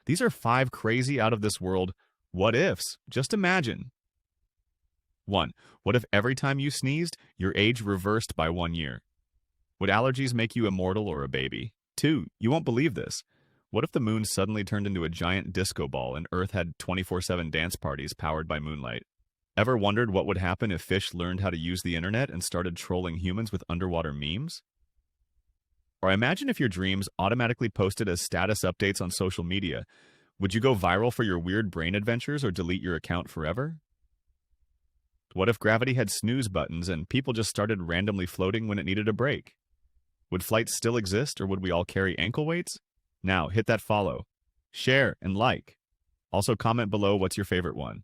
These are 5 crazy out of this world what ifs. Just imagine. 1. What if every time you sneezed, your age reversed by 1 year? Would allergies make you immortal or a baby? 2. You won't believe this. What if the moon suddenly turned into a giant disco ball and Earth had 24/7 dance parties powered by moonlight? Ever wondered what would happen if fish learned how to use the internet and started trolling humans with underwater memes? Or imagine if your dreams automatically posted as status updates on social media. Would you go viral for your weird brain adventures or delete your account forever? What if gravity had snooze buttons and people just started randomly floating when it needed a break? Would flights still exist or would we all carry ankle weights? Now, hit that follow, share, and like. Also, comment below what's your favorite one.